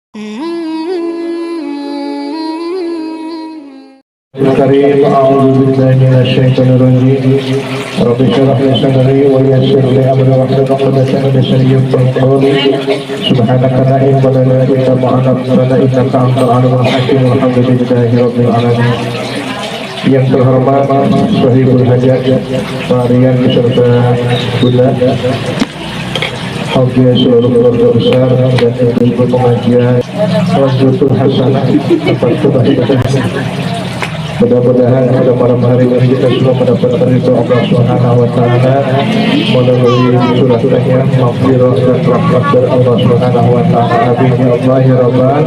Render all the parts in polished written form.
Karim, a'udzu billahi minasyaitonir rajim. Rabbi shrah li sadri wa yassir li amri wahlul 'uqdatam min lisani yafqahu qawli. Subhanaka la ilma lana illa ma 'allamtana innaka antal 'alimul hakim. Alhamdulillahi rabbil alamin. Yang terhormat Sahibul Hajat Varian beserta Bunda Hafiz seluruh keluarga besar dan ibu pengajian Wajibul Hasanah tempat kebaikan. Mudah-mudahan pada malam hari ini kita semua mendapatkan ridho Allah Subhanahu wa taala melalui surahnya maghfirah dan rahmat dari Allah Subhanahu wa taala. Amin ya Allah ya rabbal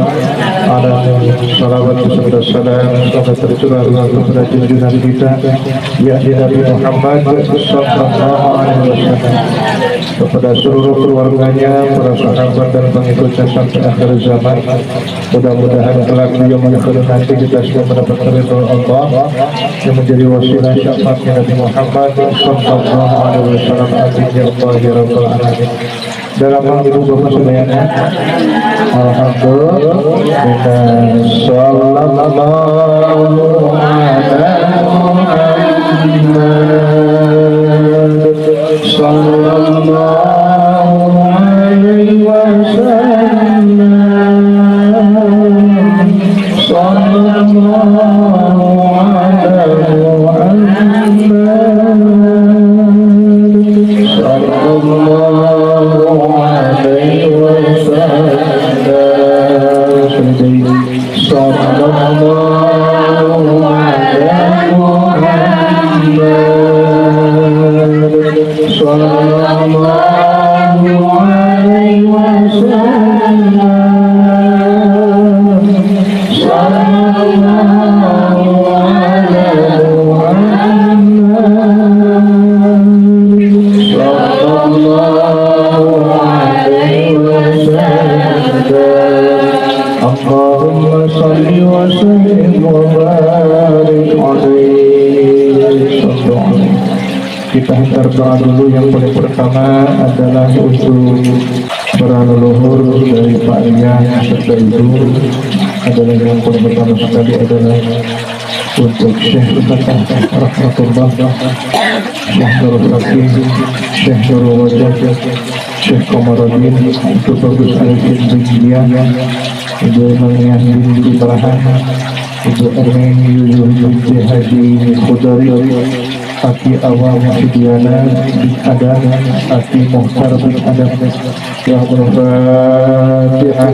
alamin. Salawat dan salam semoga tercurah kepada junjungan kita ya Nabi Muhammad sallallahu alaihi wasallam, kepada seluruh keluarganya, para sahabat dan pengikutnya sampai akhir zaman. Mudah-mudahan kelak di yaumul akhir nanti kita semua mendapatkan ridho Allah yang menjadi wasilah syafaatnya Nabi Muhammad sallallahu alaihi wasallam. Amin ya Allah ya rabbal alamin. Dalam hal ibu bapak sekalian, alhamdulillah, sallallahu alaihi Kita hantar doa dulu. Yang paling pertama adalah untuk para leluhur dari Pak Rian serta Ibu. Adalah yang paling pertama sekali adalah untuk Syekh Fatah Rahmatullah, Syekh Nurul Hakim, Syekh Nurul Wajah, Syekh Komarudin, untuk Bagus Alifin Binjia, Ibu Maliah binti Barahan, Ibu Ermin Yuyuh binti Haji Khudari, Aki Awam Fidiana bin Adam, Aki Muhtar bin Adam. Yang berfatihah.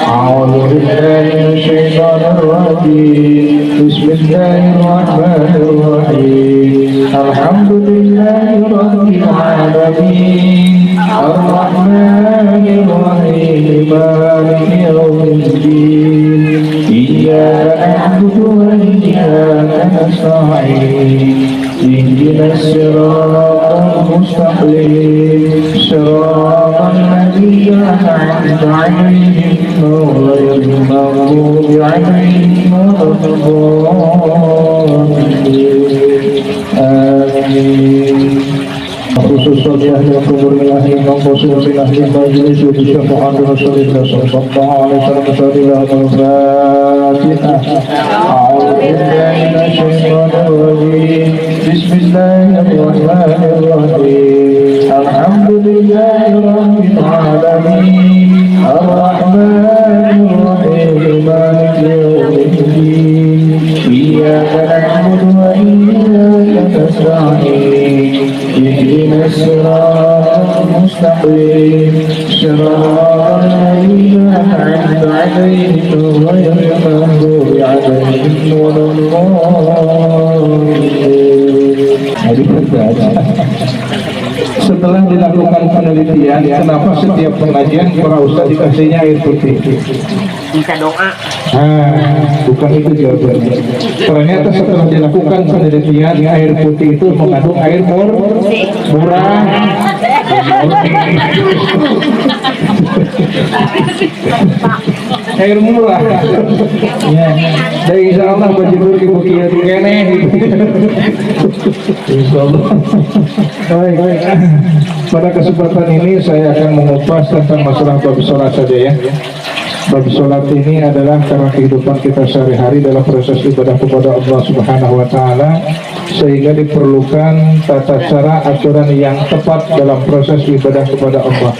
A'udzu billahi minasyaitonir rajim. Bismillahirrahmanirrahim. Alhamdulillahi rabbil alamin. Ar-Rahmanir Rahim. Maliki yaumiddin. Iyyaka na'budu wa iyyaka nasta'in. اهدنا الصراط المستقيم صراط الذين أنعمت عليهم غير المغضوب عليهم ولا الضالين. آمين. Khusus yang kubur ilahi mengkhusus ilahi majlis di syafaat Rasulullah sallallahu alaihi wasallam. Al-Fatihah. A'udzu billahi minasyaitonir rajim. Bismillahirrahmanirrahim. Alhamdulillahi rabbil alamin. Ar-Rahmanir Rahim. Maliki yaumiddin. Iyyaka na'budu wa iyyaka nasta'in. اهدنا الصراط المستقيم صراط الذين أنعمت عليهم غير المغضوب عليهم ولا الضالين. Setelah dilakukan penelitian, kenapa setiap pengajian para ustaz dikasihnya air putih? Bisa doa. Bukan itu jawabannya. Ternyata setelah dilakukan penelitian, air putih itu mengandung air murah. Air murah. Ya. Dan insya Allah baju bukit kene. Insya Allah. Baik. Pada kesempatan ini saya akan mengupas tentang masalah bab sholat saja ya. Bab sholat ini adalah karena kehidupan kita sehari-hari dalam proses ibadah kepada Allah Subhanahu wa Ta'ala, sehingga diperlukan tata cara aturan yang tepat dalam proses ibadah kepada Allah.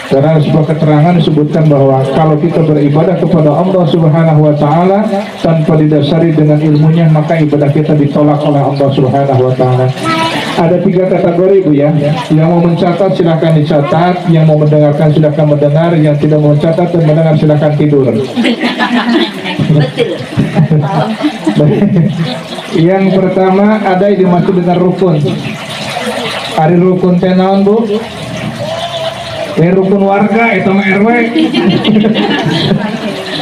Karena sebuah keterangan disebutkan bahwa kalau kita beribadah kepada Allah Subhanahu wa Ta'ala tanpa didasari dengan ilmunya, maka ibadah kita ditolak oleh Allah Subhanahu wa Ta'ala. Ada 3 kategori, Bu ya. Yang mau mencatat silahkan dicatat, yang mau mendengarkan silahkan mendengar, yang tidak mau mencatat dan mendengar silahkan tidur. Betul. Yang pertama ada yang dimaksud dengan rukun. Ada rukun teh naon, Bu? Rukun warga itu mah RW.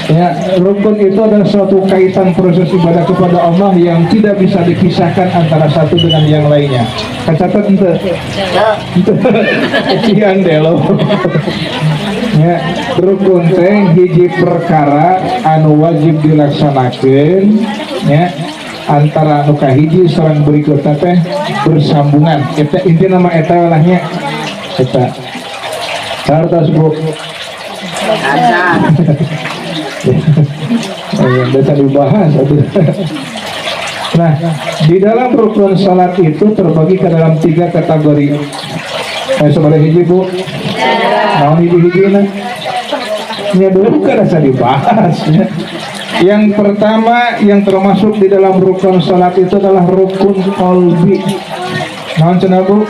Ya, rukun itu adalah suatu kaitan proses ibadah kepada Allah yang tidak bisa dipisahkan antara satu dengan yang lainnya. Catat ente. Cian deh lo. Ya, rukun teh hiji perkara anu wajib dilaksanakan, ya, antara anu kahiji sareng berikutna teh bersambungan. Eta inti nama eta lahnya. Eta. Sartas Bu. Ada. Bisa dibahas. Nah, di dalam rukun salat itu terbagi ke dalam 3 kategori. Sebagai hiji Bu. Mau hiji nah. Ya dulu kan bisa dibahas ya. Yang pertama yang termasuk di dalam rukun salat itu adalah rukun qalbi. Naon cenah Bu?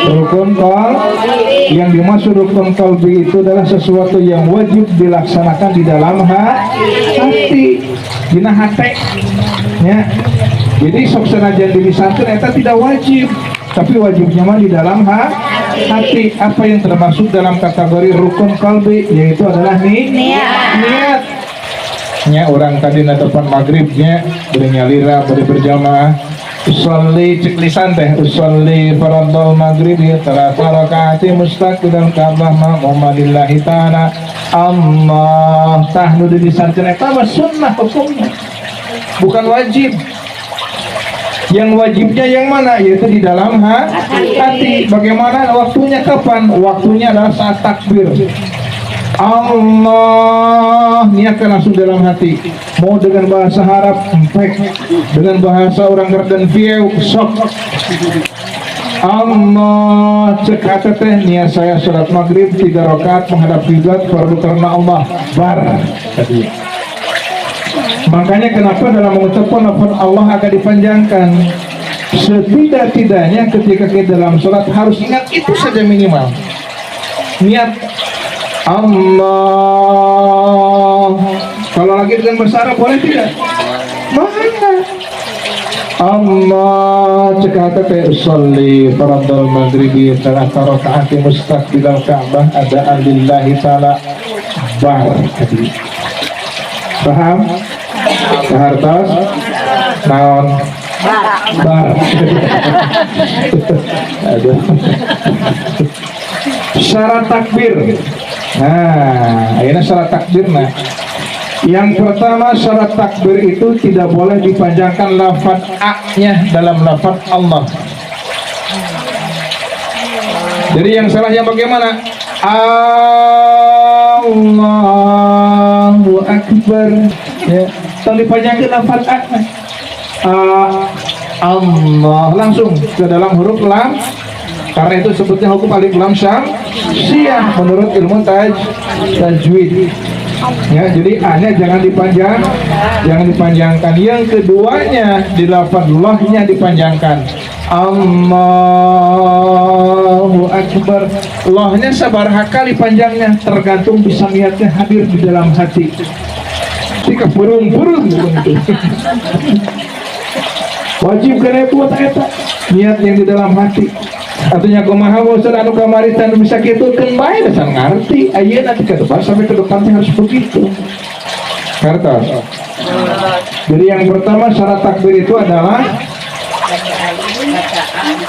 Rukun qalbi. Yang dimaksud rukun qalbi itu adalah sesuatu yang wajib dilaksanakan di dalam hati, dina hate. Ya. Jadi sok senajan disanten eta tidak wajib, tapi wajibnya mah di dalam hati. Apa yang termasuk dalam kategori rukun qalbi yaitu adalah niat. Nya orang tadi na depan maghribnya beri nyalira, beri berjamaah. Usolli cek lisan teh usolli faradul maghribi 3 rakaati mustaqbilal ka'bah ma'mumalillahi ta'ala Allah tahnu di lisan eta mah sunnah hukumnya bukan wajib. Yang wajibnya yang mana? Yaitu di dalam hati. Bagaimana waktunya? Kapan? Waktunya adalah saat takbir Allah, niatkan langsung dalam hati. Mau dengan bahasa Arab, empek. Dengan bahasa orang Garden View, sok. Allah, cek kata teh niat saya sholat maghrib 3 rakaat menghadap kiblat fardu karena Allah bar. Tadi. Makanya kenapa dalam mengucapkan lafaz Allah akan dipanjangkan. Setidak-tidaknya ketika kita dalam sholat harus ingat itu saja minimal. Niat Allah. Kalau lagi dengan bahasa Arab boleh tidak? Mana? Allah cekata teh usolli faradul maghribi 3 rakaat mustaqbilal Ka'bah adaan lillahi ta'ala bar. Paham? Sahartos naon bar. Aduh. Syarat takbir. Nah, ini syarat takbir. Nah, yang pertama syarat takbir itu tidak boleh dipanjangkan lafaz A-nya dalam lafaz Allah. Jadi yang salah yang bagaimana? Allahu Akbar. Ya, kalau dipanjangkan lafaz A-nya. Allah langsung ke dalam huruf lam. Karena itu sebutnya hukum alif lam syamsiyah menurut ilmu tajwid. Ya, jadi A-nya jangan dipanjangkan. Yang keduanya di lafaz Allah-nya dipanjangkan. Allahu Akbar. Allah-nya sabaraha kali panjangnya tergantung bisa niatnya hadir di dalam hati. Jika burung-burung wajib kena buat eta niat yang di dalam hati. Artinya kumaha bosan anu kamari tan bisa kitu kan bae dasar ngarti ayeuna nanti ke depan sampai ke depan harus begitu. Kartos. Jadi yang pertama syarat takbir itu adalah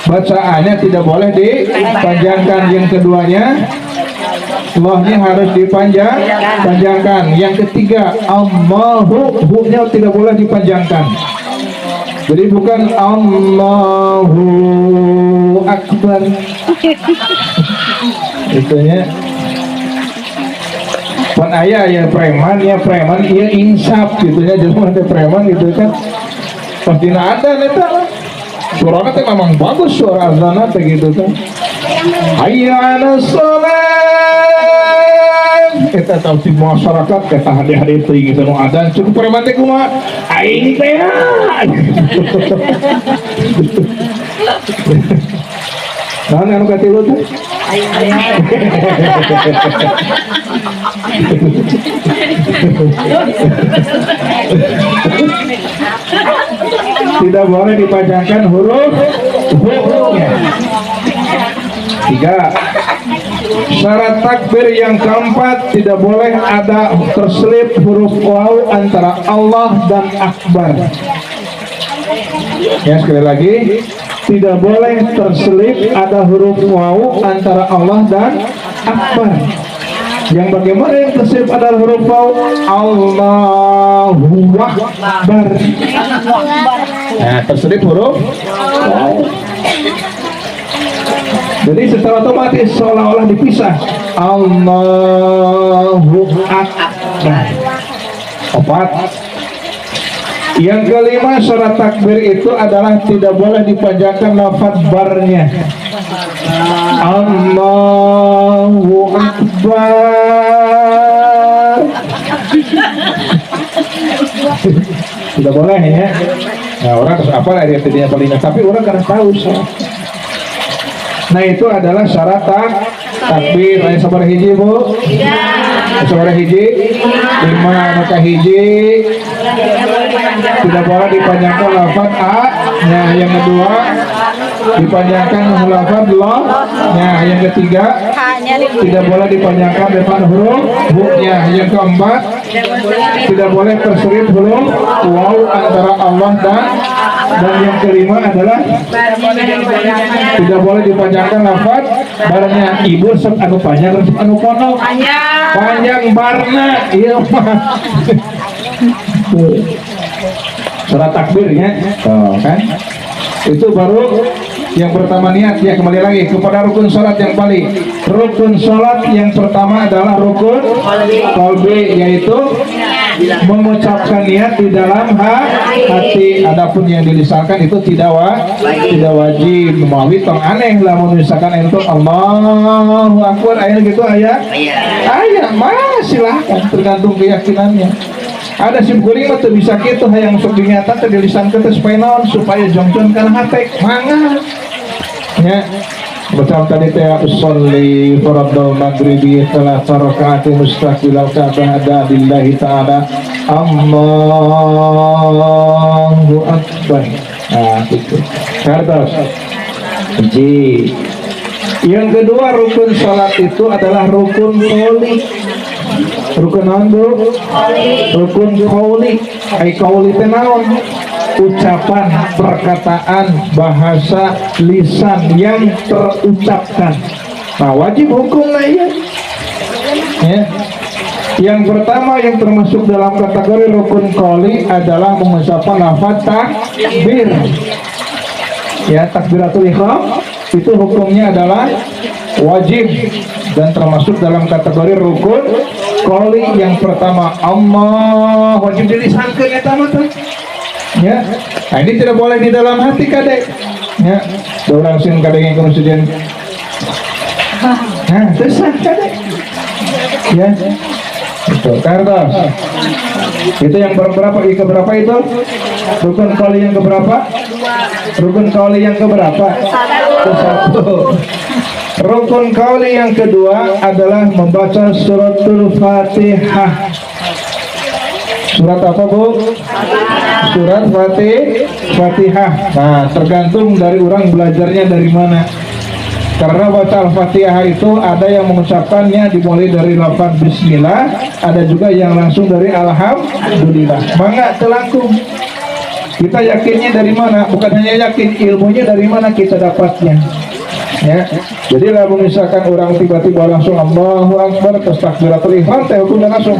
bacaannya tidak boleh dipanjangkan. Yang keduanya Allahnya harus dipanjangkan. Yang ketiga Allahu hu-nya tidak boleh dipanjangkan. Jadi bukan Allahu Akbar. Itunya. pan aya preman ya preman iya insaf gitu nya jelema teh preman gitu kan pasti ada eta suaranya teh memang bagus suara azanna teh gitu kan hayya 'alas shalah eta tahu di masyarakat kita hari-hari teuing gitu nu adzan cukup preman teh kumaha aing teh nah anu katilu teh tidak boleh dipanjangkan huruf hu-nya. 3. Syarat takbir yang keempat tidak boleh ada terselip huruf waw antara Allah dan akbar. Ya sekali lagi tidak boleh terselip ada huruf waw antara Allah dan akbar. Yang bagaimana yang terselip ada huruf waw? Allahu Akbar. Nah, terselip huruf waw. Jadi secara otomatis seolah-olah dipisah. Allahu Akbar. 4. Yang kelima syarat takbir itu adalah tidak boleh dipanjangkan lafaz barnya. Allahu Akbar. Tidak boleh ya. Nah orang harus apa lah dia tidak palingnya, tapi orang karena tahu so. Nah itu adalah syarat takbir. Ayo sabar hiji bu. Sabar hiji. 5 maka hiji. Tidak boleh dipanjangkan lafaz a. Nah yang kedua dipanjangkan lafaz lo. Nah yang ketiga tidak boleh dipanjangkan depan huruf bu-nya. Yang keempat tidak boleh terselip huruf waw antara Allah dan yang kelima adalah tidak boleh dipanjangkan lafaz barnya. Ibu sok anu panjang sok anu kono panjang barna iya syarat takbirnya kan itu baru yang pertama niat. Ya kembali lagi kepada rukun sholat yang paling rukun sholat yang pertama adalah rukun qalbi, yaitu mengucapkan niat di dalam hati. Adapun yang dilisankan itu tidak wajib. Mawi tong aneh lah misalkan itu Allahu Akbar ayat gitu ayat mah silahkan tergantung keyakinannya. Ada simkuring mah teu bisa kitu hayang sok dinyata teh dilisankeun teh supaya naon supaya jongjon kana hate mangga nya. Betul tadi teh usolli fardhu maghribi 3 rakaat mustaqbilal ka'bah billahi ta'ala Allahu Akbar. Nah itu terus yang kedua rukun salat itu adalah rukun qauli. Rukun naon? Rukun qauli. Ai qauli teh naon? Ucapan, perkataan, bahasa, lisan yang terucapkan. Nah wajib hukumnya ya. Yang pertama yang termasuk dalam kategori rukun qauli adalah mengucapkan lafaz takbir. Ya, takbiratul ihram itu hukumnya adalah wajib dan termasuk dalam kategori rukun qauli. Yang pertama Allah wajib dilisankeun eta mah ya. Nah ini tidak boleh di dalam hati kadek ya. Orang sin kadek yang kemudian nah susah kadek ya itu karena itu yang berapa itu rukun qauli yang keberapa? Rukun qauli yang keberapa? Satu. Rukun qauli yang kedua adalah membaca suratul Fatihah. Surat apa bu? Surat Fatihah. Nah tergantung dari orang belajarnya dari mana. Karena baca Al-Fatihah itu ada yang mengucapkannya dimulai dari lafaz Bismillah, ada juga yang langsung dari Alhamdulillah. Mangga telangkung. Kita yakinnya dari mana? Bukan hanya yakin, ilmunya dari mana kita dapatnya. Ya, jadi lah misalkan orang tiba-tiba langsung Allahu Akbar terus takbiratul ihram teh hukumnya langsung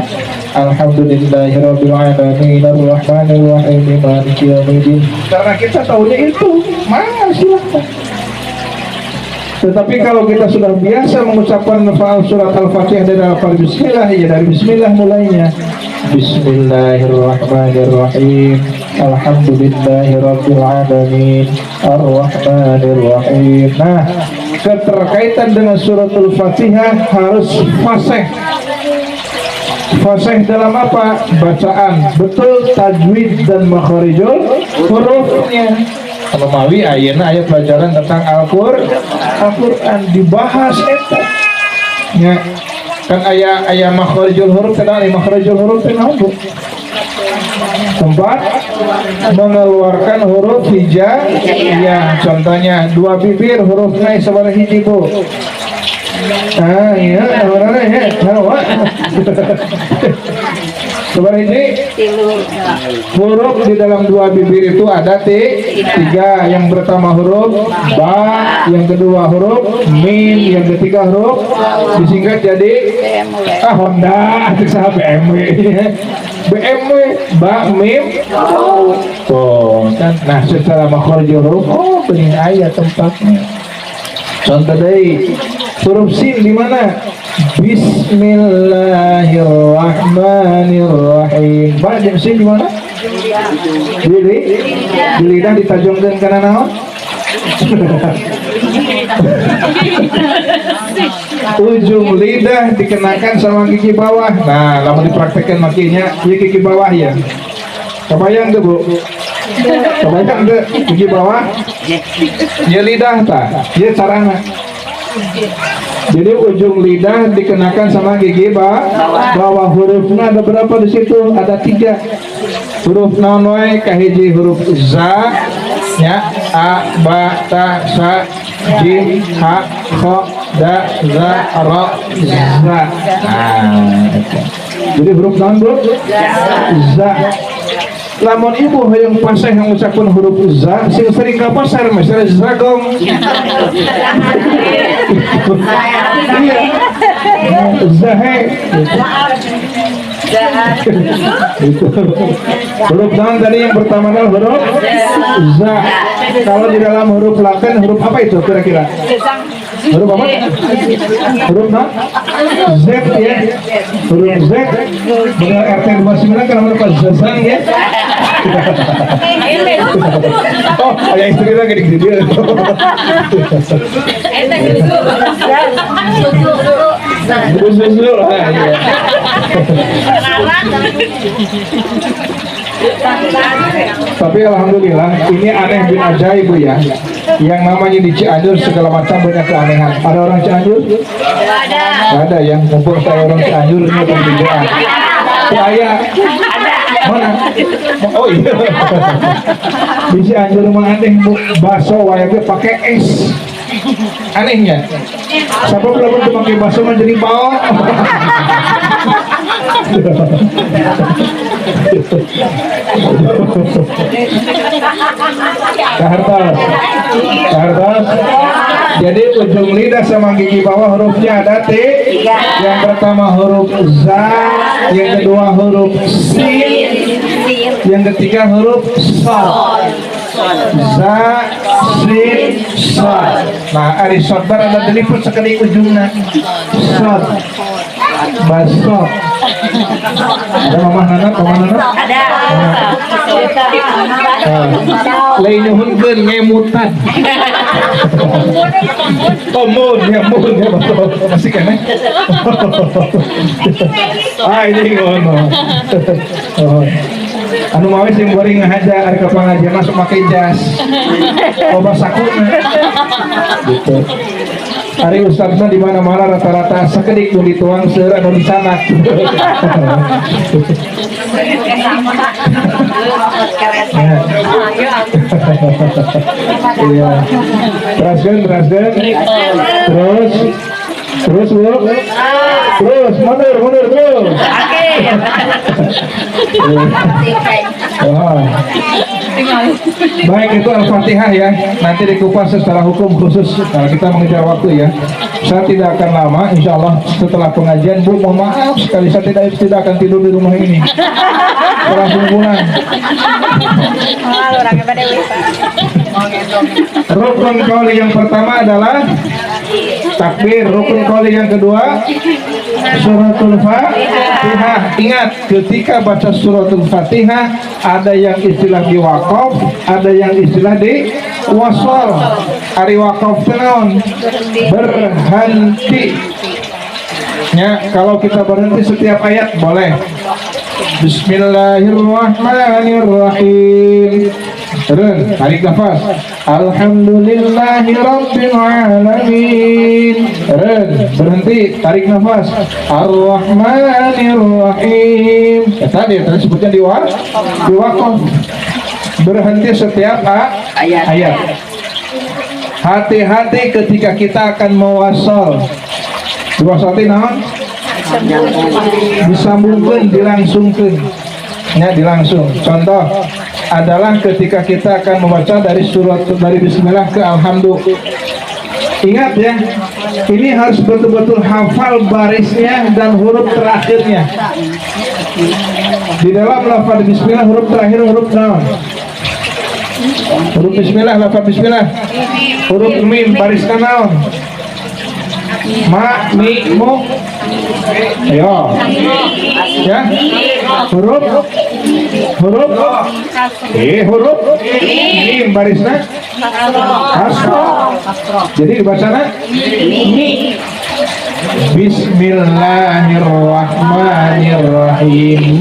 Alhamdulillahirabbil alamin arrahmanir rahim maliki yaumiddin. Karena kita tahunya itu, mana silahkan. Tetapi kalau kita sudah biasa mengucapkan surat Al-Fatihah dari lafaz bismillah, ya dari bismillah mulainya. Bismillahirrahmanirrahim. Alhamdulillahirabbil alamin. Arrahmanirrahim. Nah, keterkaitan dengan suratul Fatihah harus fasih. Fasih dalam apa? Bacaan, betul tajwid dan makharijul hurufnya. Memawi ayeuna aya pelajaran tentang Al-Qur'an dibahas eta. Ya. Kan aya makharijul huruf, kenal makharijul huruf teh naon, Bu? Tempat mengeluarkan huruf hijaiyah. Contohnya dua bibir hurufnya sabaraha hiji, Bu? Iya, sabaraha ya? Naon? Sabaraha hiji? Huruf di dalam dua bibir itu ada tiga. Yang pertama huruf ba, yang kedua huruf mim, yang ketiga huruf disingkat jadi Honda, atau BMW. BMW, ba, mim, tuh kan. Nah, secara makharijul huruf, bening ayat tempatnya. Contoh dari huruf sin di mana? Bismillahirrahmanirrahim. Ba di sin di mana? Di lidah ditajungkeun kana naon? Ujung lidah dikenakan sama gigi bawah. Nah, lama dipraktekkan makinya, ya gigi bawah ya. Kebayang tuh, Bu? Kebayang tuh gigi bawah? Ya lidah tak? Ya caranya. Jadi ujung lidah dikenakan sama gigi bawah. Hurufnya ada berapa di situ? Ada 3. Huruf naon wae? Kahiji huruf za, nya a, ba, ta, sa, jim, ha, kha, da, za, ra, za. Jadi huruf naon, Bu? Za. Lamun ibu yang pasah yang ucapkan huruf za, sing sering ka pasar masalah zagong. Iya. Zahe. Itu huruf naon tadi yang pertama adalah huruf za. Kalau di dalam huruf Latin huruf apa itu kira-kira? Huruf apa? Huruf naon? Z ya. Huruf Z. Dengan RT 29 kan huruf zazang ya. Oh, ada istri lagi di sini. Susu. Tapi alhamdulillah ini aneh bin ajaib, Bu ya. Yang namanya di Cianjur segala macam banyak keanehan. Ada orang Cianjur? Ada yang mumpung saya orang Cianjur ini pembedaan. Saya mana? Oh iya. Di Cianjur mah aneh, Bu. Bakso wayangnya pakai es. Anehnya. Siapa belum pakai bakso menjadi bau? Kahartos. Jadi ujung lidah sama gigi bawah hurufnya ada T. Yang pertama huruf za, yang kedua huruf sin, yang ketiga huruf sad. Za, sin, sad. Nah, ari sodbar ada diliput sekali ujungnya. Sad. Baso. Ada mama Nana? Ada. Lain nyuhunkeun ngemutan. Mun ya betul. Masih kan? Ini ngono. Anu mawe sing boring ngahaja ari ka pangajian masuk make jas. Loba sakuna. Gitu. Hari ustadznya di mana-mana rata-rata sekedik nu dituang seueur anu disanak. Iya. Teruskan. Terus, Bu. Terus, mundur terus. Baik, itu Al-Fatihah ya. Nanti dikupas secara hukum khusus kalau kita mengejar waktu ya. Saya tidak akan lama, insya Allah setelah pengajian. Bu, mohon maaf sekali saya tidak akan tidur di rumah ini. Langsung pulang. Rukun qauli yang pertama adalah takbir. Rukun qauli yang kedua suratul Fatihah. Ingat, ketika baca suratul Fatihah ada yang istilah di waqaf, ada yang istilah di wasol. Ari waqaf tenaon berhenti. Ya, kalau kita berhenti setiap ayat boleh. Bismillahirrahmanirrahim. Tarik nafas. Alhamdulillahirabbil alamin. Berhenti, tarik nafas. Ar-Rahmanirrahim. Tadi sebutnya di waqaf. Berhenti setiap ayat. Hati-hati ketika kita akan mewasal. Diwasati naon? Disambungkan, dilangsungkan. Ya, dilangsung. Contoh adalah ketika kita akan membaca dari bismillah ke alhamdulillah. Ingat ya, ini harus betul-betul hafal barisnya dan huruf terakhirnya. Di dalam lafaz bismillah huruf terakhir huruf naon? Huruf bismillah, lafaz bismillah. Huruf mim barisnya naon? Ma, mi, mu. Ayo. Ya. Huruf mim barisnya kasroh. Jadi dibacanya mi. Bismillahirrahmanirrahim.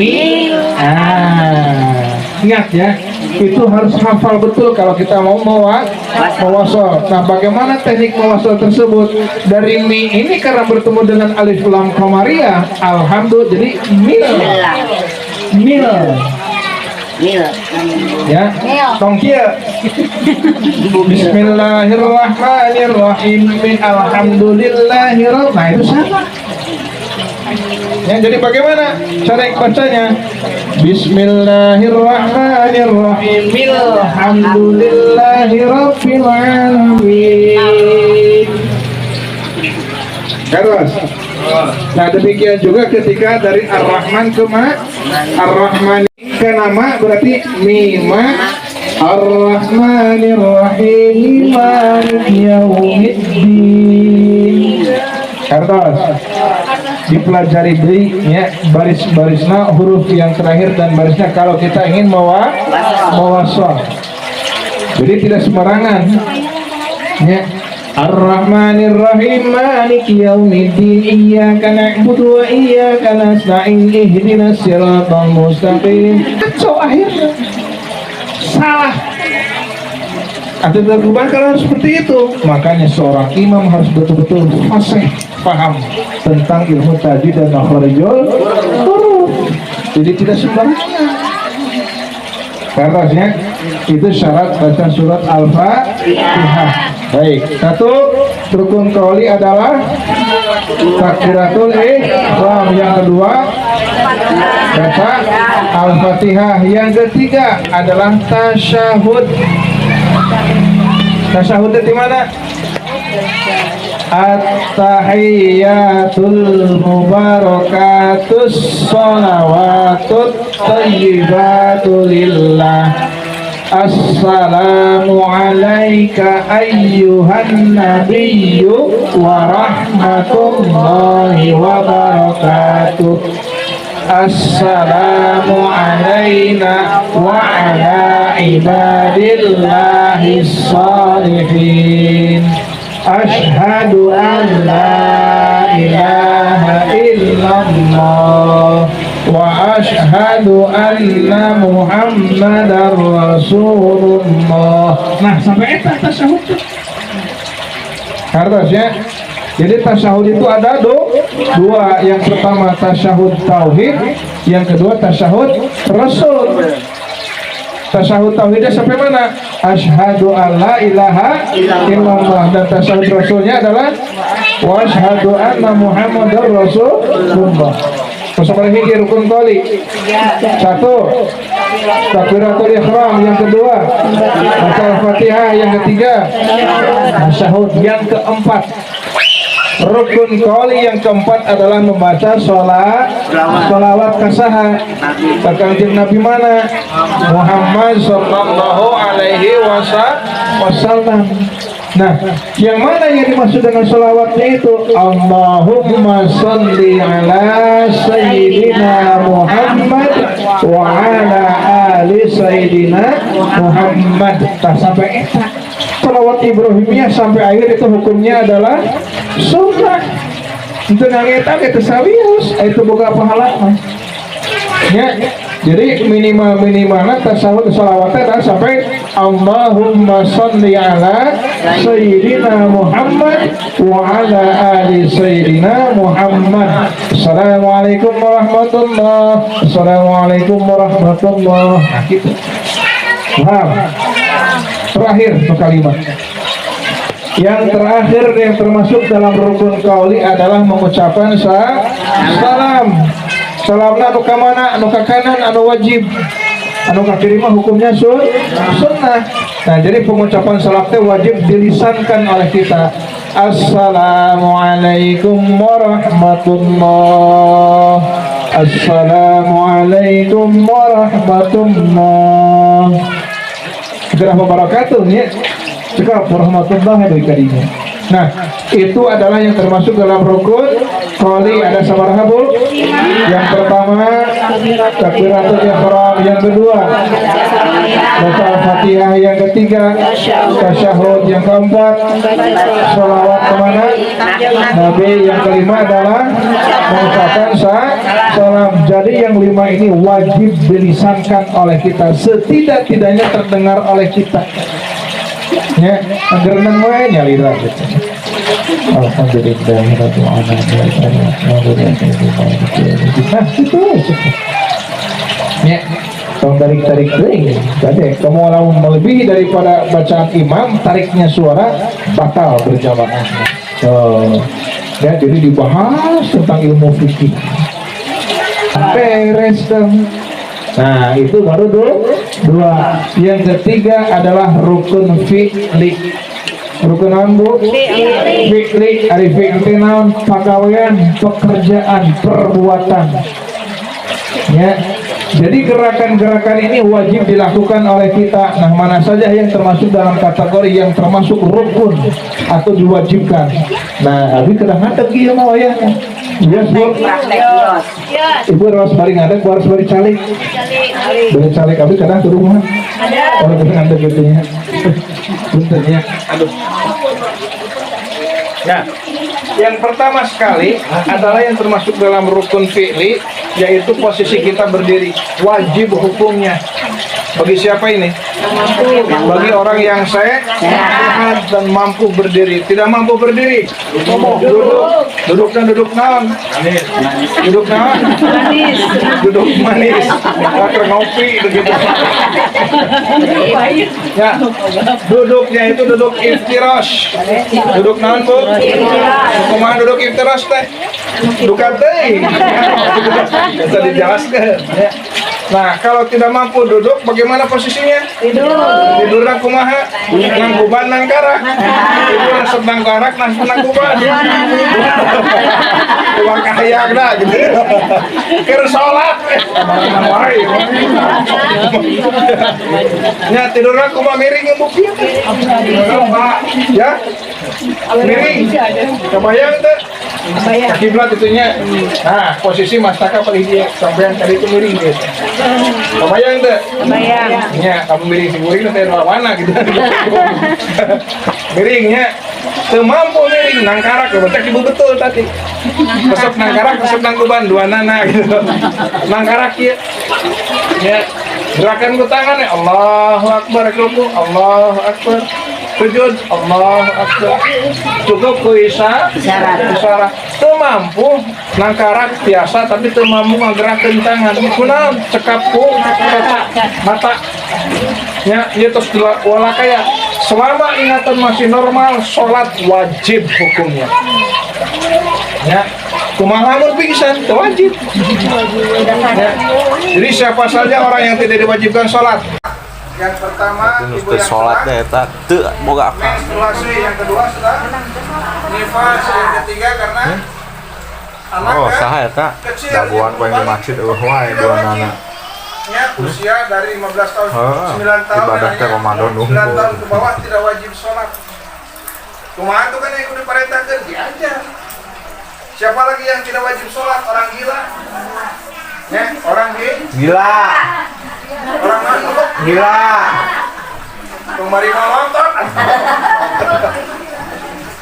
Ingat ya, itu harus hafal betul kalau kita mau mewasol. Nah, bagaimana teknik mewasol tersebut? Dari mi ini karena bertemu dengan alif lam qamariyah, alhamdulillah jadi mil. Ya, tongkia. Bismillahirrahmanirrahim. Alhamdulillahirabbil. Nah, itu sama. Ya, jadi bagaimana cara bacanya? Bismillahirrahmanirrahim. Alhamdulillahirabbil alamin. Terus. Nah, demikian juga ketika dari Ar-Rahman ke Ar-Rahman ke nama berarti mima. Ar-Rahmanirrahim maliki yaumiddin. Terus dipelajari deui ya baris-barisna huruf yang terakhir dan barisnya kalau kita ingin mewasal. Jadi tidak sembarangan. Ya. Ar-Rahmanir-Rahim maliki yaumiddin iyyaka na'budu wa iyyaka nasta'in ihdinas siratal mustaqim. Kacau akhirnya. Salah. Atau berubah kalau seperti itu. Makanya seorang imam harus betul-betul fasih paham tentang ilmu tajwid dan makharijul huruf. Jadi tidak sembarangan. Karena itu syarat baca surat Al-Fatihah. Baik, satu rukun qauli adalah takbiratul ihram. Yang kedua baca Al-Fatihah. Yang ketiga adalah tasyahud. Tasyahud di mana? At-tahiyyatul mubarakatus sholawatut thayyibatu lillah. Assalamu alayka ayyuhan nabiyyu wa rahmatullahi wa barakatuh. Assalamu alayna wa ala ibadillahis shalihin. Ashhadu an la ilaha illallah wa ashhadu anna Muhammadar Rasulullah. Nah, sampai itu tasyahud. Harus ya. Jadi tasyahud itu ada dua. Yang pertama tasyahud tauhid, yang kedua tasyahud rasul. Tasyahud tauhidnya sampai mana? Asyhadu alla ilaha illallah. Dan tasyahud rasulnya adalah wa asyhadu anna Muhammadar Rasulullah. Bersama lagi rukun qauli. Satu, takbiratul ihram. Yang kedua, baca Al-Fatihah. Yang ketiga, tasyahud. Yang keempat, Rukun qauli yang keempat adalah membaca sholawat kasaha ka Kangjeng Nabi mana? Muhammad sallallahu alaihi wasallam. Nah, yang mana yang dimaksud dengan sholawatnya itu? Allahumma sholli ala Sayyidina Muhammad wa ala ali Sayyidina Muhammad. Tak sampai eta. Sholawat Ibrahimiyah sampai akhir itu hukumnya adalah sunnah. Itu nangeta itu sawius, itu boga pahala. Ya, jadi minimalnya tasawuf sholawatnya adalah sampai Allahumma sholli ala Sayyidina Muhammad wa ala ali Sayyidina Muhammad. Assalamualaikum warahmatullahi. Assalamualaikum warahmatullahi. Nah, gitu. Paham? Terakhir kalimat. Yang terakhir yang termasuk dalam rukun qauli adalah mengucapkan salam. Salamna anu ka mana? Anu ka kanan anu wajib. Anu ka kiri mah hukumnya sunnah. Nah, jadi pengucapan salam teh wajib dilisankan oleh kita. Assalamualaikum warahmatullahi. Assalamualaikum warahmatullahi wabarakatuh ya. Cekap warahmatullahi wabarakatuh. Nah, itu adalah yang termasuk dalam rukun qauli. Ada sabaraha Bu? Yang pertama takbiratul ihram, yang kedua baca Al-Fatihah, yang ketiga tasyahud, yang keempat sholawat kemana? Nabi, yang kelima adalah mengucapkan salam. Jadi yang lima ini wajib dilisankan oleh kita, setidak-tidaknya terdengar oleh kita. Ya, agar nang wae nyalira gitu. Alhamdulillah rabbil alamin. Nah, itu aja. Ya, tolong tarik deui. Tadi kamu lamun melebihi daripada bacaan imam, tariknya suara batal berjamaah. Ya, jadi dibahas tentang ilmu fikih. Beres dong. Nah, itu baru dua. Yang ketiga adalah rukun fi'li. Rukun naon Bu? Fi'li. Ari fi'li naon? Pagawean, pekerjaan, perbuatan. Ya. Jadi gerakan-gerakan ini wajib dilakukan oleh kita. Nah, mana saja yang termasuk dalam kategori yang termasuk rukun atau diwajibkan. Nah, abi kedah ngadeg ieu mah wayahna. Yes, Bu. Ibu harus bari ngadeg, harus bari calik. Bari calik abi kadang turun mah. Ada. Orang kedah ngadeg gitu nya. Punten ya. Aduh. Nah, yang pertama sekali adalah yang termasuk dalam rukun fi'li, yaitu posisi kita berdiri. Wajib hukumnya. Bagi siapa ini? Bagi orang yang sehat dan mampu berdiri. Tidak mampu berdiri, duduk dan duduk naon? Duduk naon? Duduk manis. Bakar ngopi begitu. Ya, duduknya itu duduk iftirash. Duduk naon Bu? Kumaha duduk iftirash teh? Dukat teh. Bisa dijelaskan. Nah, kalau tidak mampu duduk, bagaimana posisinya? Tidur nang kumaha? Nang kuban nang karak. Tidur sedang karak nang kuban. Uang kahayang dah gitu. Keur salat. Nya tidurna kumaha miring ieu bukti. Ya. Miring. Kebayang teh? Kiblat itunya. Nah, posisi mastaka paling dia sampean tadi itu miring gitu. Kebayang teh? Kebayang. Nya, kamu miring siguring teh mana gitu. Miringnya teu mampu miring nang karak berarti ibu betul tadi. Kesep nang karak, kesep nang kuban dua nana gitu. Nang karak ieu. Ya, gerakan ku tangan ya Allahu Akbar, Allahu Akbar. Sujud Allahu Akbar. Cukup ku isyarat. Teu mampu nang karak biasa tapi teu mampu ngagerakeun tangan. Kunaon? Cekap ku mata. Ya, ieu tos wala kaya selama ingatan masih normal, sholat wajib hukumnya. Ya, kumaha mun pingsan teu wajib. Ya. Jadi siapa saja orang yang tidak diwajibkan sholat Yang pertama ibu yang sholat deh, tak tuh boga akal. menstruasi, yang kedua sudah nifas, yang ketiga karena anak Oh, saha eta? kecil Daguan poe di masjid wae dua anak. ya usia dari 15 tahun, Ah, 9 tahun, ibadah teh Ramadan 9 tahun ke bawah tidak wajib sholat. Kumaha itu kan yang udah diperintahkan diajar. Siapa lagi yang tidak wajib sholat? Orang gila. Ya, orang Gila. orang mabuk. Gila. Kemari mau nonton.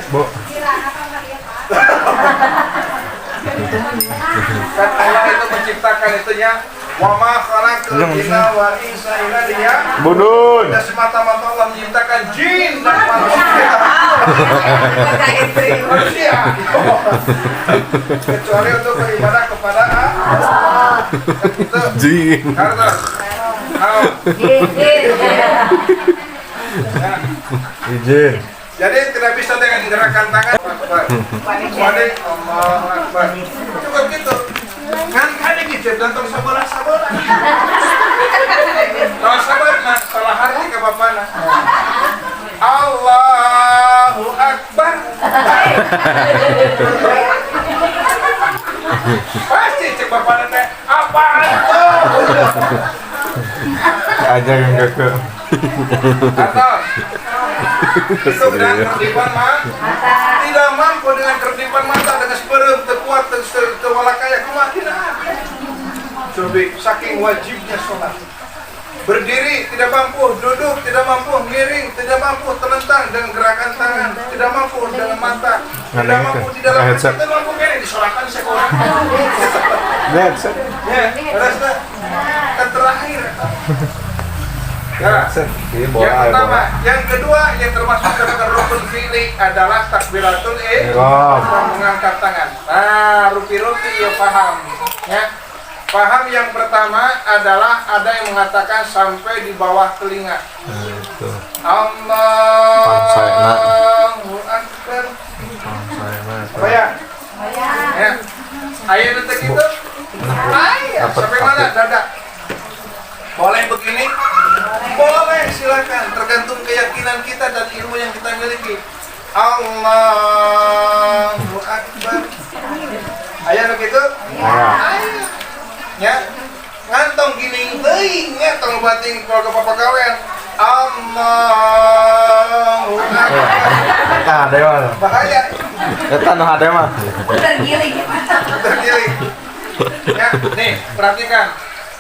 Bu. Kan Allah itu menciptakan itunya. Wa ma khalaqal jinna wal insa illa liya'budun. Budun. Tidak semata-mata Allah menciptakan jin dan manusia. Manusia. Kecuali untuk beribadah kepada Allah. Kan gitu. Jin. Karena Izin. jadi tidak bisa dengan gerakan tangan. Kecuali Allah Akbar. Cukup gitu. Kan ada gitu dan terus sabar. Kalau sabar nah salah hati ke bapana. Allahu Akbar. Pasti cek bapana teh apaan tuh? Aja yang ke. Atau itu dengan kerdipan mah tidak mampu dengan kerdipan mata dengan seperem terkuat terwalakaya kematian. Coba saking wajibnya sholat. Berdiri tidak mampu, duduk tidak mampu, miring tidak mampu, terlentang dengan gerakan tangan, tidak mampu dengan mata, tidak mampu di dalam hati, tidak mampu ini disolatkan sekolah. Headset. Ya, rasa kan terakhir. Ya. Ini Yang pertama, yang kedua yang termasuk dalam rukun fi'li adalah takbiratul Ihram. mengangkat tangan. Nah, rupi-rupi ya paham. Ya. Paham yang pertama adalah ada yang mengatakan sampai di bawah telinga. Itu. Allahu Akbar. Apa ya? Ya. Ayo detik itu. Ayo, sampai mana dada? Boleh begini? Boleh, silakan. Tergantung keyakinan kita dan ilmu yang kita miliki. Allahu Akbar. Ayo begitu? Ayo. Ya. Ngantong gini teuing nya tong bating keluarga papa kawen. Allahu Akbar. Eta hade mah. Bahaya. Eta nu hade mah. Tergiling. Ya, nih, perhatikan.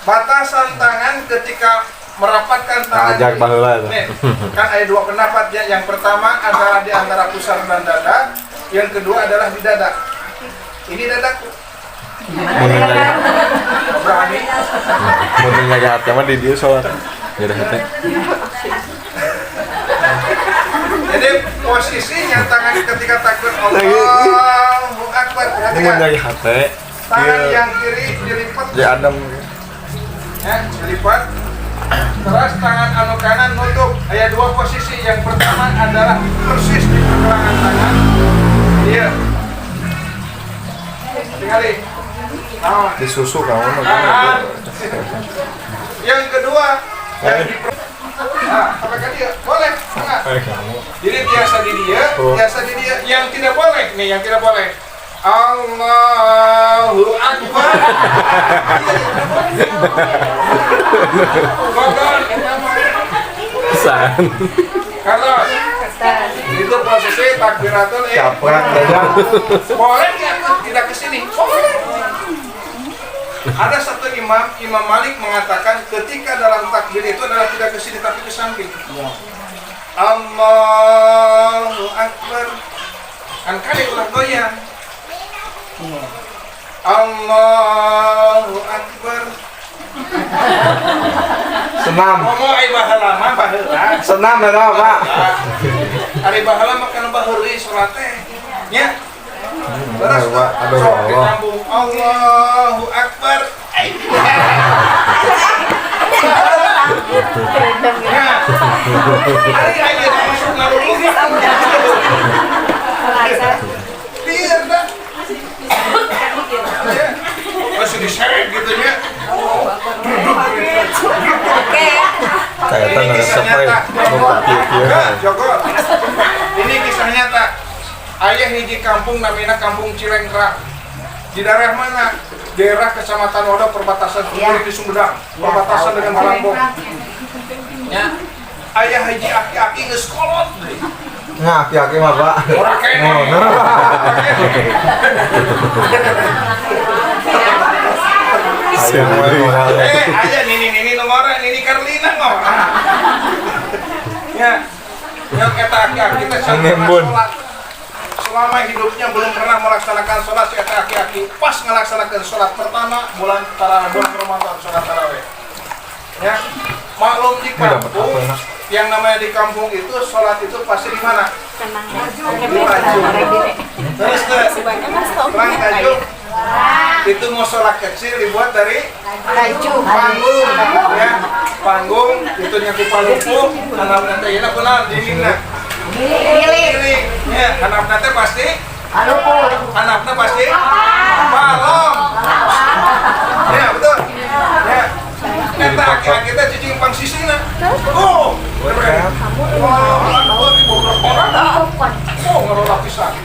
Batasan tangan ketika merapatkan tangan. Ajak baheula eta. Nih, kan ada dua pendapat ya. Yang pertama adalah di antara pusar dan dada, yang kedua adalah di dada. Ini dadaku. Berani. Mun nyaga hate mah di dieu salat. Jadi hate. Jadi posisinya tangan ketika takbir Allahu Akbar. Ini mun Perhatikan. nyaga hate. Tangan yang kiri dilipat. Ya Adam. Ya, dilipat. Terus tangan anu kanan nutup. Ada dua posisi. Yang pertama adalah persis di pergelangan tangan. Iya. Tinggali. Nah, Disusu kamu mah. nah. Yang kedua, yang di apa kan dia? Boleh, enggak? Kamu. Jadi biasa di dia, biasa di dia. Yang tidak boleh, nih yang tidak boleh. Allahu Akbar. Kodon. San. Carlos. Itu posisi takbiratul Capek aja. Boleh nggak tidak ke sini? Boleh. Ada satu Imam Malik mengatakan ketika dalam takbir itu adalah tidak ke sini tapi ke samping. Allahu Akbar. Kan kali ulah goyang. Allahu Akbar. Senam. Ngomong ai baheula mah baheula. Senam eta Pak. Ari baheula mah kana baheuli salat teh. Nya. Terus Pak. Aduh, sok Allah. disambung Allahu Akbar. Nah, ari aya masuk nalulung. Biar dah. Ya. Masih diseret gitu nya. Kayak tanah Ayah hiji kampung namanya Kampung Cilengkrang. Di daerah mana? Daerah Kecamatan Wadah perbatasan di Sumedang, perbatasan dengan Malangbong. Ya. Ayah hiji aki-aki geus kolot deui. Nah, aki-aki mah, Pak. Ora kene. Ayah nini nomornya nini Karlina ngomong. Ya. Yang eta aki-aki teh sholat. Selama hidupnya belum pernah melaksanakan sholat si eta aki-aki. Pas melaksanakan sholat pertama bulan Ramadan sholat tarawih. Ya. Maklum di kampung yang namanya di kampung itu sholat itu pasti di mana? Di Tanjung. Terus Terang Tanjung itu mau sholat kecil dibuat dari panggung, ya panggung itu nyatu palupu, anak nanti ya benar dimina. Pilih, ya anak nanti pasti anaknya pasti balong, ya betul, ya. Kita aki-aki kita cicing pang sisina. Oh, ngerola pisan.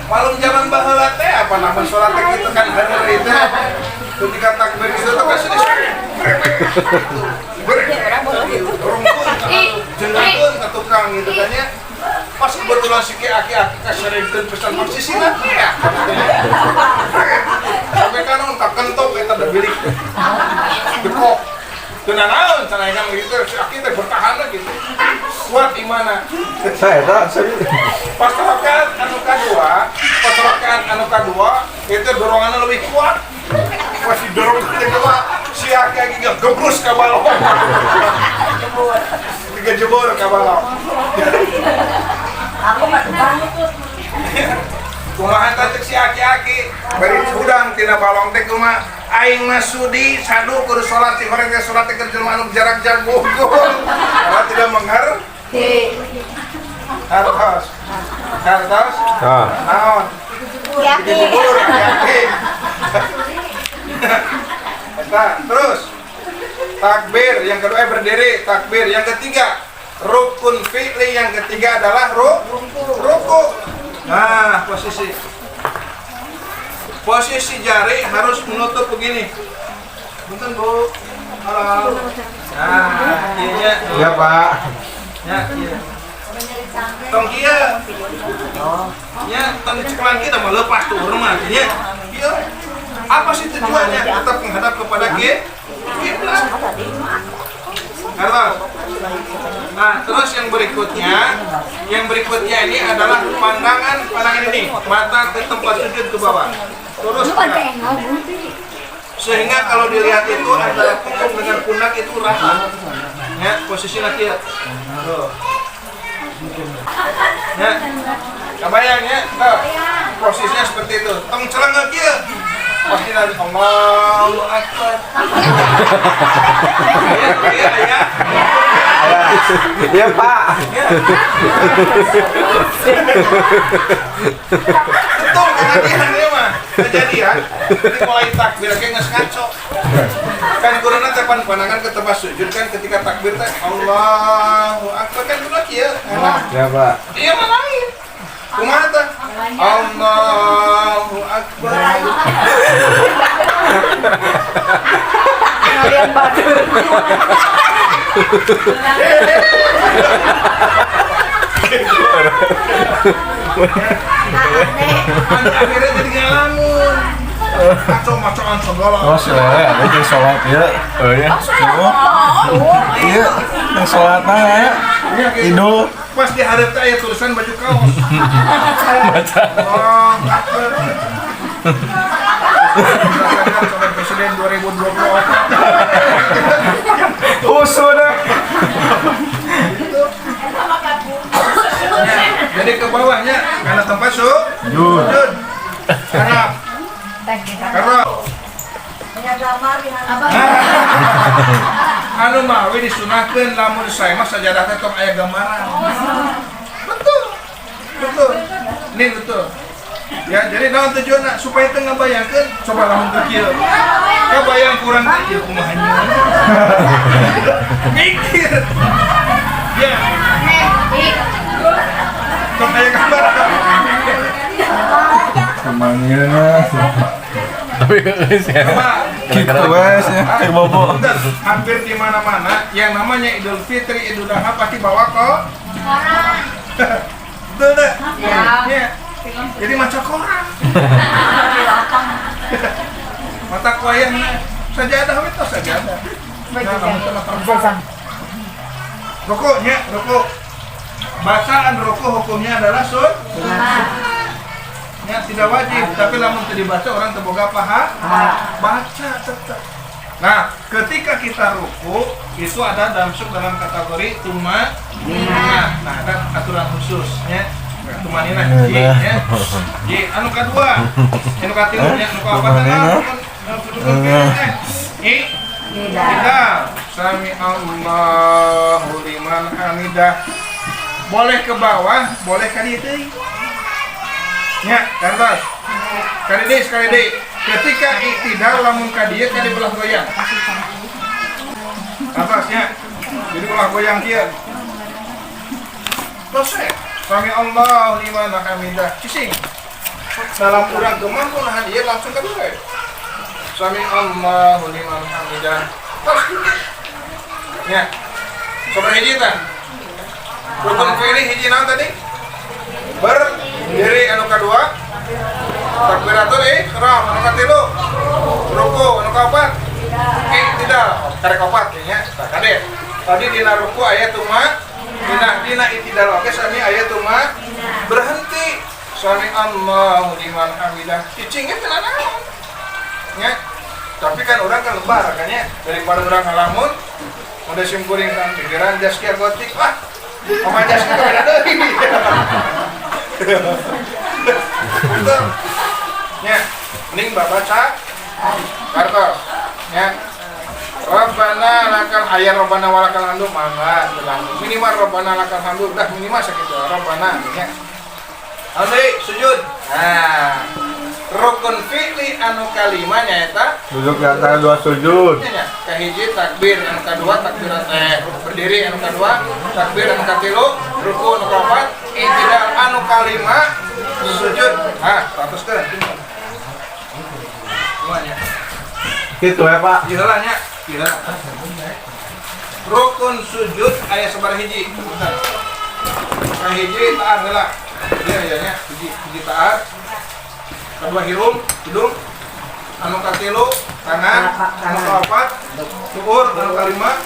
Malam zaman baheula teh apa nama salat teh kitu kan hari itu. Ketika takbir itu teh kasih jenengan ke tukang gitu kan ya. Pas kebetulan si aki-aki kasarikeun pesan pang sisina ya. Sampai kan tak kentok eta da bilik. Dekok. Teu naon canaegan gitu si aki teh bertahan gitu. Kuat di mana? Saya serius. Pas rakaat anu kadua itu dorongannya lebih kuat. Pas didorong kedua si aki gebrus ka balong. Tiga jebol ka balong. Aku mah banget. Kumaha teh si aki-aki bari hudang tina balong teh kumaha aing mah sudi sadu kudu salat si horeng teh salat teh jelema anu jarak jago. Kalau tidak mengerti. Hartos. Naon? Yakin. Terus takbir yang kedua berdiri, takbir yang ketiga rukun fi'li, yang ketiga adalah ruku. Nah, posisi jari harus menutup begini. Punten Bu. Halo. Nah, iya. Iya, Pak. Ya, iya. Tong kieu. Ya, tong ceklan kita mah lepas tuh rumah ya. Iya. Apa sih tujuannya? Tetap menghadap kepada kiblat. Harus. Nah, terus yang berikutnya ini adalah pandangan ini, mata ke tempat sujud ke bawah. Terus sehingga kalau dilihat itu antara punggung dengan pundak itu rata. Ya, posisi laki ya. Ya. Kebayang ya, posisinya seperti itu. Tong celeng kieu. Pasti nanti Allahu Akbar. Ya. Iya, Pak. Betul kejadiannya mah. Kejadian ini mulai takbir kayak geus ngaco. Kan kurana teh pandangan ke tempat sujud kan ketika takbir teh Allahu Akbar kan kudu kieu. Ya, Pak. Iya mah lain. Kumaha teh? Allahu Akbar. Kalian badur. Akhirnya jadi ngalamun. Kacau-macoan segala. Oh, soalnya ada yang sholat ya. Oh ya. Iya, yang sholatnya ya. Idul. Pas di hadap teh aya tulisan baju kaos. Baca. Oh, Akbar. Calon presiden 2024. Sudah. Jadi ke bawahnya karena tempat sujud. Karena anu mah we disunahkeun lamun sae mah sajadah teh tong aya gambaran. Betul. Nih betul. Ya, jadi naon tujuanna supaya teu ngabayangkeun coba lamun teu kieu. Kabayang kurang teh ieu kumaha nya. Mikir. Ya. Sok aya gambar. Semuanya Tapi guys ya. gitu wes ya kayak bobo. Bentar, hampir di mana-mana yang namanya Idul Fitri, Idul Adha pasti bawa kok. Betul deh. Ya. Jadi macam koran. Mata kuayang sajadah itu sajadah. Rokoknya, rokok. Bacaan rokok hukumnya adalah ya, tidak wajib, tapi lamun teu dibaca orang terboga paha. Baca tetap. Nah, ketika kita ruku itu ada masuk dalam kategori tumanina. Nah, ada aturan khususnya. Tumanina ya. Anu kedua, anu katilu nya, anu kaopat tidak. Sami Allahu liman hamidah. Boleh ke bawah, boleh ka dieu teuing. Nya, kantos. Sekali deui. Ketika iktidal lamun ka dieu ka dibelah goyang. Kantos nya. Jadi ulah goyang kieu. Proses. Sami Allah liman hamidah. Cicing. Dalam urang geman pun hadiah langsung ka dieu. Sami Allah liman hamidah. Terus. Nya. Sabar hiji tah. Rukun pilih hiji naon tadi? Berdiri anu kadua. Takbiratul ihram anu katilu. Ruku anu kaopat. Tidak, karek opat nya. Tah kade. Tadi dina ruku aya tuma, dina iktidal oge sami aya tuma berhenti. Sami Allahu liman hamidah. Cicingnya teu naon. Nya. Tapi kan orang kan lebar kan ya. Daripada orang ngalamun udah simkuring kan pikiran jas kia gotik. Wah. Oma jas kita beda deui. Betul. Nya, mending baca kartos. Nya. Rabbana lakal aya Rabbana walakal hamdu mangga telang. Minimal Rabbana lakal hamdu dah minimal sakitu. Rabbana nya. Aldi sujud. Nah. Rukun fi'li anu kalima nyaeta Duduk di antara dua sujud. nya kahiji takbir anu kadua takbiran berdiri anu kadua takbir anu katilu ruku anu kaopat iktidal anu kalima sujud. Teruskeun semuanya Gitu ya Pak. gila nya gila. Rukun sujud aya sabar hiji. Kahiji taat heula dia aya nya hiji taat, kedua hidung, anu katilu tangan, anu kaopat, tukur, anu kalima,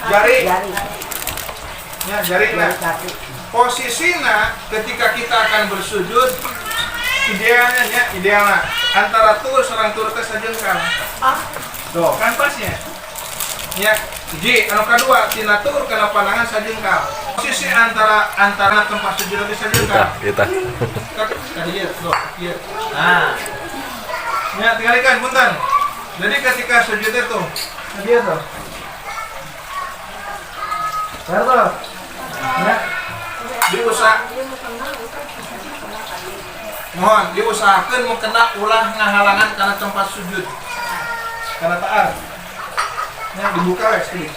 jari. Ya, jari. Nah, posisinya ketika kita akan bersujud idealnya antara tur sareng tur teh sajengkal. Tuh, kan pasnya. Ya, hiji anu kadua tina tur kana pandangan sajengkal. Posisi antara tempat sujud teh sajengkal. Kita. Iya, tuh, iya. Nah, ya tinggalkan, punten. Jadi ketika sujud itu, dia tuh, ya, diusahakan mau kena ulah ngahalangan karena tempat sujud, karena taat. Ya, dibuka wes ini.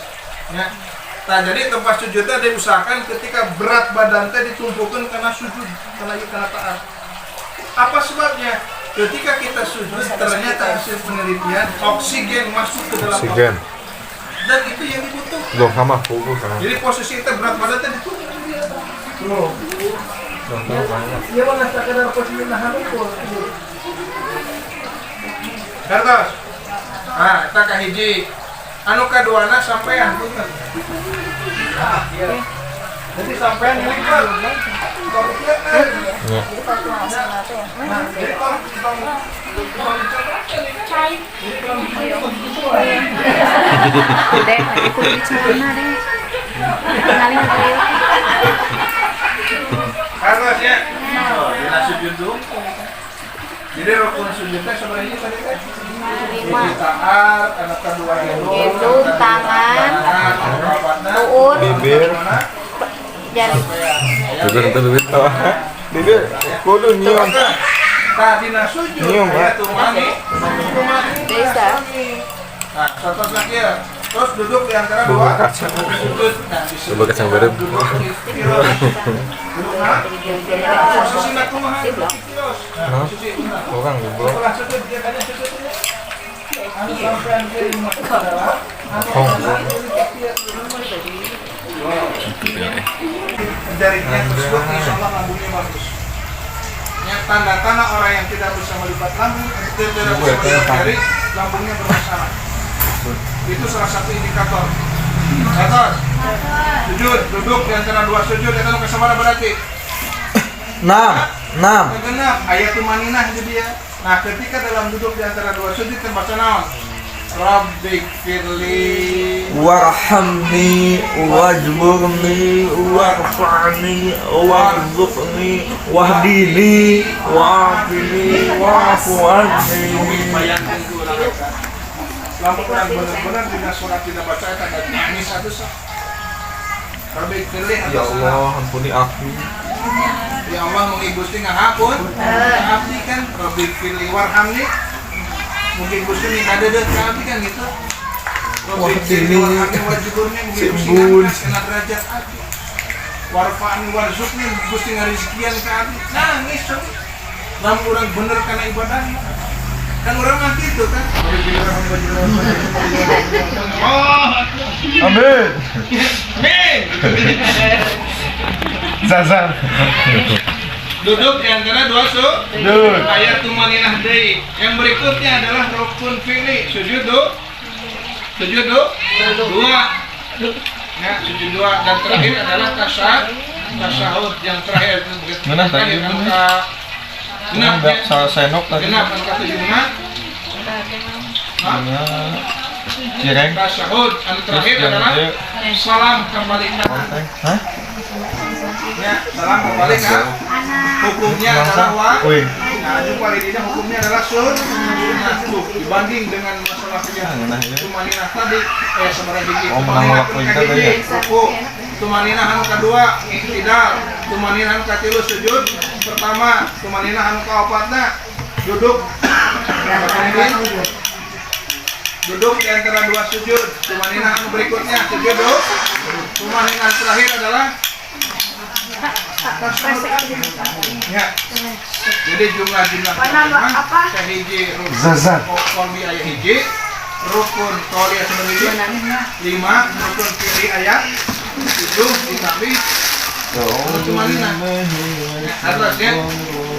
Ya. Nah, jadi tempat sujudnya diusahakan ketika berat badan teh ditumpukkan karena sujud, karena taat. Apa sebabnya? Ketika kita sujud ternyata hasil penelitian oksigen masuk ke dalam Oksigen. otak. Dan itu yang dibutuhkan. Belum sama fokus sama. Jadi posisi kita berat badan teh ditumpuk. Loh. Dia mana sekadar posisi nahan ukur. Kartos. Nah, kita kahiji. Anu kaduana sampean punten. Nah, iya. Jadi sampean ngelipat. Dek, aku bicara deh. Kenalin aku. Kartos ya. Dina sujud dulu. Jadi rukun sujudnya sebenarnya tadi kan. Taat, anak kedua Hidung, tangan, tuur, Bibir. jari. Bibir. Bibir. Kudu nyium. Tadi sujud Nyium, Pak. aya tumani. Bisa. Nah, contoh lagi ya. Terus duduk di antara dua kacang. sujud. Nah, di sini. Coba kacang bareng. Duduk nah. Posisi nak kumaha duduk di kios. Nah, posisi nah. Orang goblok. Setelah sujud dia tadi sujud ini. Anu sampean ke rumah adalah jarinya tersebut insya Allah lambungnya bagus. Yang tanda-tanda orang yang tidak bisa melipat lambung, tidak bisa melipat jari, lambungnya bermasalah. Itu salah satu indikator. Atas, sujud, duduk di antara dua sujud, itu kesamara berarti. 6. Genap, ayat tumaninah itu dia. Nah, ketika dalam duduk di antara dua sujud terbaca naon? Rabbik firli Warhamni wajburni warfa'ni warzuqni wahdini wa'afini wa'afu anni. bayangkan itu orang kata. Lamun orang benar-benar dengan surat tidak baca itu ada nangis atau sah. Rabbik firli Ya Allah, ampuni aku. Ya Allah mengikuti ngahapun. Abdi kan Rabbik firli warhamni. Mungkin Gusti ini ada deh abdi kan gitu. Rabbik firli warhamni wajiburni mungkin Gusti kena derajat abdi. Warfa'ni warzuqni Gusti ngarizkian ke abdi. Nangis coba. Lamun orang bener karena ibadahnya. Kan orang mah gitu kan. Oh, Amin. Amin. Zazan. Duduk di antara dua Sujud. ayat tumaninah deui. Yang berikutnya adalah rukun fi'li, sujud dua. Ya, sujud dua dan terakhir adalah tasyahud yang terakhir. Mana tadi? Genap ya. Salah senok tadi. Genap angka 7. Cireng. Tasyahud yang terakhir adalah salam kembali. Hah? Ya, salam kembali kan. Hukumnya adalah nah, jumpa di sini hukumnya adalah sunnah dibanding dengan masalah tumaninah tadi sebenarnya biji tumaninah tumaninah anu kedua iktidal tumaninah anu katilu sujud pertama tumaninah anu kaopatna duduk di antara dua sujud tumaninah anu berikutnya sujud tumaninah terakhir adalah ya. Jadi jumlah apa? Sehiji Zazan. Kolbi ayat hiji, rukun koli sebenarnya 5, rukun kiri ayat 7 ditambah tumaninah. Harus ya.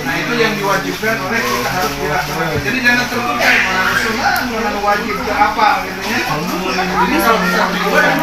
Nah itu yang diwajibkan oleh kita harus dilaksanakan. Jadi jangan tertukar mana sunnah, mana wajib ke apa gitu ya. Jadi kalau kita beribadah